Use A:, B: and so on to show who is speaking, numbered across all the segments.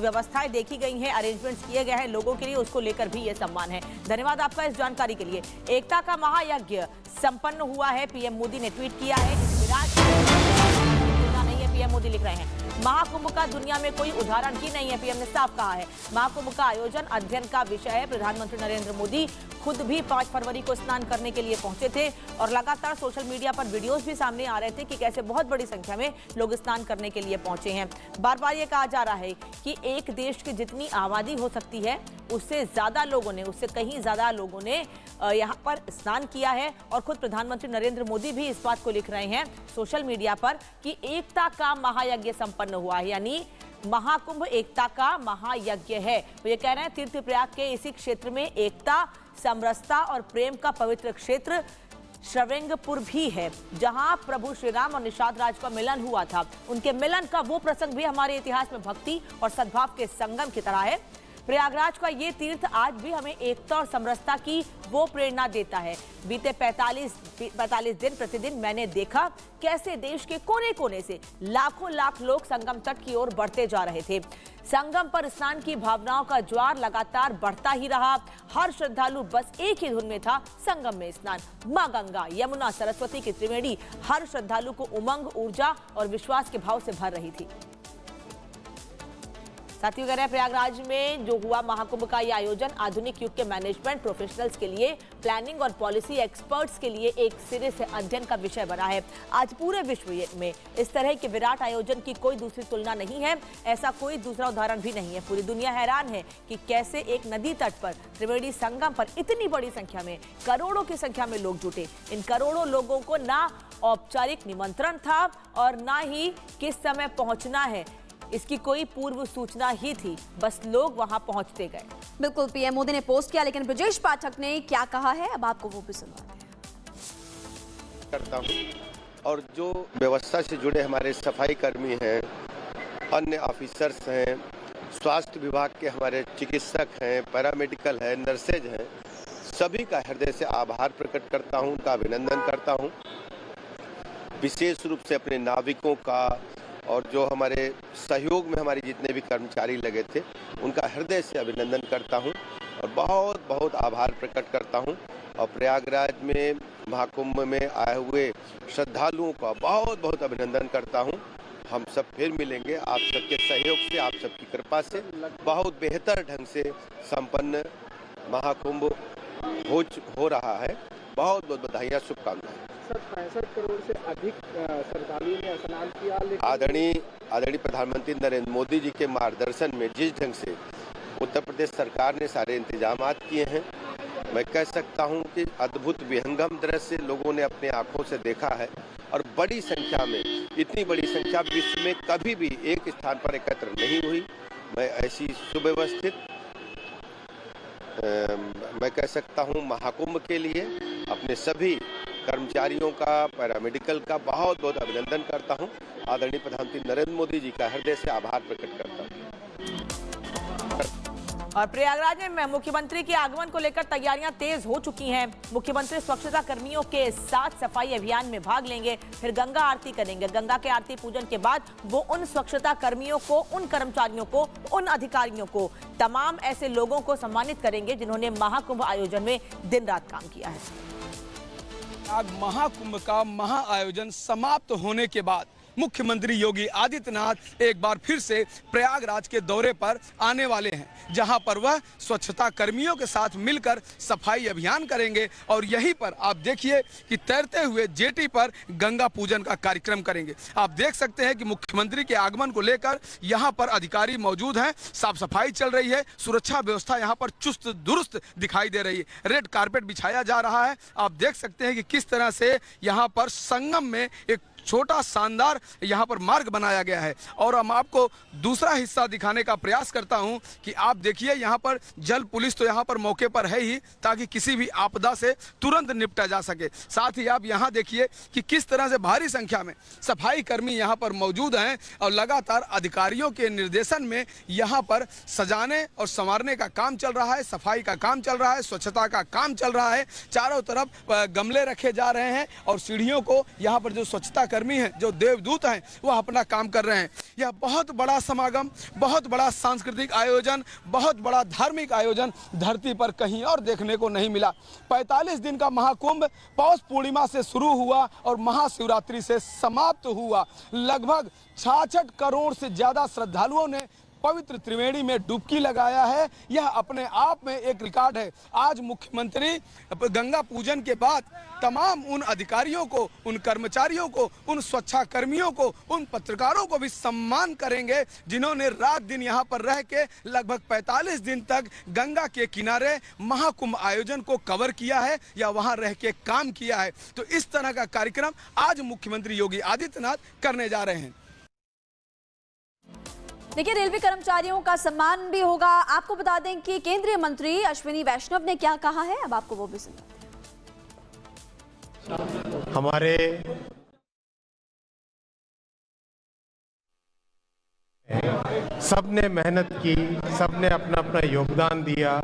A: व्यवस्थाएं देखी गई हैं, अरेंजमेंट्स किए गए हैं लोगों के लिए, उसको लेकर भी ये सम्मान है। धन्यवाद आपका इस जानकारी के लिए। एकता का महायज्ञ संपन्न हुआ है, पीएम मोदी ने ट्वीट किया है। विराट नहीं है, पीएम मोदी लिख रहे हैं। महाकुंभ का दुनिया में कोई उदाहरण ही नहीं है, पीएम ने साफ कहा है। महाकुंभ का आयोजन अध्ययन का विषय है। प्रधानमंत्री नरेंद्र मोदी खुद भी 5 फरवरी को स्नान करने के लिए पहुंचे थे और लगातार सोशल मीडिया पर वीडियोस भी सामने आ रहे थे कि कैसे बहुत बड़ी संख्या में लोग स्नान करने के लिए पहुंचे हैं। बार बार ये कहा जा रहा है कि एक देश की जितनी आबादी हो सकती है उससे ज्यादा लोगों ने, उससे कहीं ज्यादा लोगों ने यहाँ पर स्नान किया है। और खुद प्रधानमंत्री नरेंद्र मोदी भी इस बात को लिख रहे हैं सोशल मीडिया पर कि एकता का महायज्ञ संपन्न हुआ है, यानी महाकुंभ एकता का महायज्ञ है। वो ये कह रहे हैं तीर्थप्रयाग के इसी क्षेत्र में एकता, समरसता और प्रेम का पवित्र क्षेत्र श्रवृंगपुर भी है, जहां प्रभु श्री राम और निषाद राज का मिलन हुआ था। उनके मिलन का वो प्रसंग भी हमारे इतिहास में भक्ति और सद्भाव के संगम की तरह है। प्रयागराज का ये तीर्थ आज भी हमें एकता और समरसता की वो प्रेरणा देता है। बीते 45 दिन प्रतिदिन मैंने देखा कैसे देश के कोने कोने से लाखों लाख लोग संगम तट की ओर बढ़ते जा रहे थे। संगम पर स्नान की भावनाओं का ज्वार लगातार बढ़ता ही रहा। हर श्रद्धालु बस एक ही धुन में था, संगम में स्नान। मां गंगा, यमुना, सरस्वती की त्रिवेणी हर श्रद्धालु को उमंग, ऊर्जा और विश्वास के भाव से भर रही थी। साथियों, कह रहे हैं प्रयागराज में जो हुआ महाकुंभ का ये आयोजन आधुनिक युग के मैनेजमेंट प्रोफेशनल्स के लिए, प्लानिंग और पॉलिसी एक्सपर्ट्स के लिए एक सिरे से अध्ययन का विषय बना है। आज पूरे विश्व में इस तरह के विराट आयोजन की कोई दूसरी तुलना नहीं है, ऐसा कोई दूसरा उदाहरण भी नहीं है। पूरी दुनिया हैरान है कि कैसे एक नदी तट पर, त्रिवेणी संगम पर इतनी बड़ी संख्या में, करोड़ों की संख्या में लोग जुटे। इन करोड़ों लोगों को ना औपचारिक निमंत्रण था और ना ही किस समय पहुंचना है, इसकी कोई पूर्व सूचना ही थी, बस लोग वहां पहुंचते गए।
B: बिल्कुल, पीएम मोदी ने पोस्ट किया, लेकिन ब्रजेश पाठक ने क्या कहा है अब आपको वो भी सुनवाते हैं।
C: करता हूं और जो व्यवस्था से जुड़े हमारे सफाई कर्मी हैं, अन्य ऑफिसर्स हैं, स्वास्थ्य विभाग के हमारे चिकित्सक हैं, पैरामेडिकल हैं, नर्सेज हैं, सभी का हृदय से आभार प्रकट करता हूं, उनका अभिनंदन करता हूं। विशेष रूप से अपने नाविकों का और जो हमारे सहयोग में हमारे जितने भी कर्मचारी लगे थे, उनका हृदय से अभिनंदन करता हूं और बहुत बहुत आभार प्रकट करता हूं। और प्रयागराज में महाकुंभ में आए हुए श्रद्धालुओं का बहुत बहुत अभिनंदन करता हूं। हम सब फिर मिलेंगे, आप सबके सहयोग से, आप सबकी कृपा से बहुत बेहतर ढंग से संपन्न महाकुंभ हो रहा है। बहुत बहुत बधाइयाँ, शुभकामनाएं।
D: 65 करोड़ से अधिक श्रद्धालुओं ने स्नान किया।
C: आदरणीय प्रधानमंत्री नरेंद्र मोदी जी के मार्गदर्शन में जिस ढंग से उत्तर प्रदेश सरकार ने सारे इंतजाम किए हैं, मैं कह सकता हूं कि अद्भुत विहंगम दृश्य लोगों ने अपने आंखों से देखा है। और बड़ी संख्या में, इतनी बड़ी संख्या विश्व में कभी भी एक स्थान पर एकत्र नहीं हुई। मैं ऐसी सुव्यवस्थित, मैं कह सकता हूं, महाकुंभ के लिए अपने सभी कर्मचारियों का, पैरामेडिकल का बहुत बहुत अभिनंदन करता हूं। आदरणीय प्रधानमंत्री नरेंद्र मोदी जी का हृदय से आभार प्रकट करता हूं।
A: और प्रयागराज में मुख्यमंत्री के आगमन को लेकर तैयारियां तेज हो चुकी हैं। मुख्यमंत्री स्वच्छता कर्मियों के साथ सफाई अभियान में भाग लेंगे, फिर गंगा आरती करेंगे। गंगा के आरती पूजन के बाद वो उन स्वच्छता कर्मियों को, उन कर्मचारियों को, उन अधिकारियों को, तमाम ऐसे लोगों को सम्मानित करेंगे जिन्होंने महाकुंभ आयोजन में दिन रात काम किया है।
E: आज महाकुंभ का महा आयोजन समाप्त होने के बाद मुख्यमंत्री योगी आदित्यनाथ एक बार फिर से प्रयागराज के दौरे पर आने वाले हैं, जहां पर वह स्वच्छता कर्मियों के साथ मिलकर सफाई अभियान करेंगे और यहीं पर आप देखिए कि तैरते हुए जेटी पर गंगा पूजन का कार्यक्रम करेंगे। आप देख सकते हैं कि मुख्यमंत्री के आगमन को लेकर यहां पर अधिकारी मौजूद हैं, साफ सफाई चल रही है, सुरक्षा व्यवस्था यहां पर चुस्त दुरुस्त दिखाई दे रही है। रेड कारपेट बिछाया जा रहा है। आप देख सकते हैं कि किस तरह से यहां पर संगम में एक छोटा शानदार यहाँ पर मार्ग बनाया गया है। और हम आपको दूसरा हिस्सा दिखाने का प्रयास करता हूँ कि आप देखिए यहाँ पर जल पुलिस तो यहाँ पर मौके पर है ही, ताकि किसी भी आपदा से तुरंत निपटा जा सके। साथ ही आप यहाँ देखिए कि किस तरह से भारी संख्या में सफाई कर्मी यहाँ पर मौजूद हैं और लगातार अधिकारियों के निर्देशन में यहाँ पर सजाने और संवारने का काम चल रहा है, सफाई का काम चल रहा है, स्वच्छता का काम चल रहा है। चारों तरफ गमले रखे जा रहे हैं और सीढ़ियों को यहाँ पर जो स्वच्छता कर्मी हैं, जो देवदूत हैं, वह अपना काम कर रहे हैं। यह बहुत बड़ा समागम, बहुत बड़ा सांस्कृतिक आयोजन, बहुत बड़ा धार्मिक आयोजन धरती पर कहीं और देखने को नहीं मिला। 45 दिन का महाकुंभ पौष पूर्णिमा से शुरू हुआ और महाशिवरात्रि से समाप्त हुआ। लगभग 66 करोड़ से ज्यादा श्रद्धालुओं ने पवित्र त्रिवेणी में डुबकी लगाया है। यह अपने आप में एक रिकॉर्ड है। आज मुख्यमंत्री गंगा पूजन के बाद तमाम उन अधिकारियों को, उन कर्मचारियों को, उन स्वच्छाकर्मियों को, उन पत्रकारों को भी सम्मान करेंगे जिन्होंने रात दिन यहाँ पर रह के लगभग 45 दिन तक गंगा के किनारे महाकुंभ आयोजन को कवर किया है या वहाँ रह के काम किया है। तो इस तरह का कार्यक्रम आज मुख्यमंत्री योगी आदित्यनाथ करने जा रहे हैं।
B: देखिए, रेलवे कर्मचारियों का सम्मान भी होगा। आपको बता दें कि केंद्रीय मंत्री अश्विनी वैष्णव ने क्या कहा है, अब आपको वो भी सुनाते हैं।
F: हमारे सबने मेहनत की, सबने अपना अपना योगदान दिया।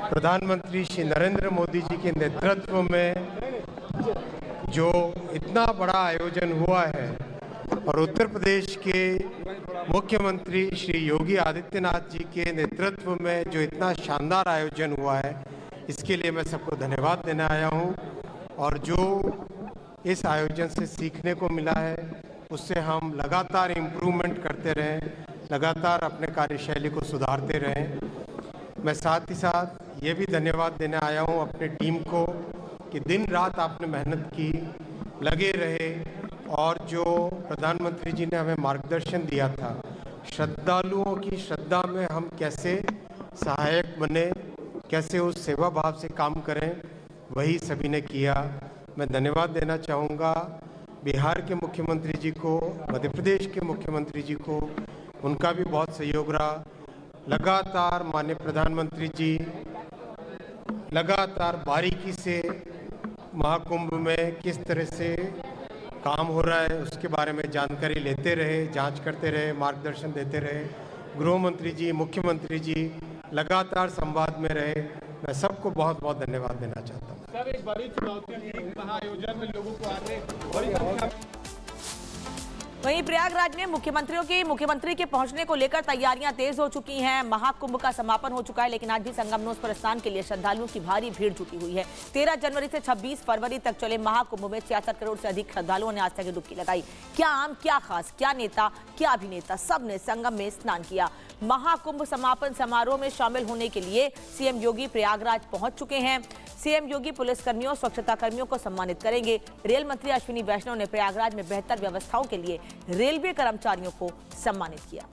F: प्रधानमंत्री श्री नरेंद्र मोदी जी के नेतृत्व में जो इतना बड़ा आयोजन हुआ है और उत्तर प्रदेश के मुख्यमंत्री श्री योगी आदित्यनाथ जी के नेतृत्व में जो इतना शानदार आयोजन हुआ है, इसके लिए मैं सबको धन्यवाद देने आया हूं। और जो इस आयोजन से सीखने को मिला है, उससे हम लगातार इम्प्रूवमेंट करते रहें, लगातार अपने कार्यशैली को सुधारते रहें। मैं साथ ही साथ ये भी धन्यवाद देने आया हूं अपने टीम को कि दिन रात आपने मेहनत की, लगे रहे और जो प्रधानमंत्री जी ने हमें मार्गदर्शन दिया था, श्रद्धालुओं की श्रद्धा में हम कैसे सहायक बने, कैसे उस सेवा भाव से काम करें, वही सभी ने किया। मैं धन्यवाद देना चाहूँगा बिहार के मुख्यमंत्री जी को, मध्य प्रदेश के मुख्यमंत्री जी को, उनका भी बहुत सहयोग रहा। लगातार माननीय प्रधानमंत्री जी लगातार बारीकी से महाकुंभ में किस तरह से काम हो रहा है उसके बारे में जानकारी लेते रहे, जांच करते रहे, मार्गदर्शन देते रहे। गृह मंत्री जी, मुख्यमंत्री जी लगातार संवाद में रहे। मैं सबको बहुत बहुत धन्यवाद देना चाहता हूँ।
D: सर, एक बड़ी चुनौती महाआयोजन में लोगों को आने बड़ी
A: वहीं प्रयागराज में मुख्यमंत्री के पहुंचने को लेकर तैयारियां तेज हो चुकी हैं। महाकुंभ का समापन हो चुका है, लेकिन आज भी संगमनोस पर स्नान के लिए श्रद्धालुओं की भारी भीड़ जुटी हुई है। 13 जनवरी से 26 फरवरी तक चले महाकुंभ में 66 करोड़ से अधिक श्रद्धालुओं ने आज तक डुबकी लगाई। क्या आम, क्या खास, क्या नेता, क्या अभिनेता, सबने संगम में स्नान किया। महाकुंभ समापन समारोह में शामिल होने के लिए सीएम योगी प्रयागराज पहुंच चुके हैं। सीएम योगी पुलिसकर्मियों, स्वच्छता कर्मियों को सम्मानित करेंगे। रेल मंत्री अश्विनी वैष्णव ने प्रयागराज में बेहतर व्यवस्थाओं के लिए रेलवे कर्मचारियों को सम्मानित किया।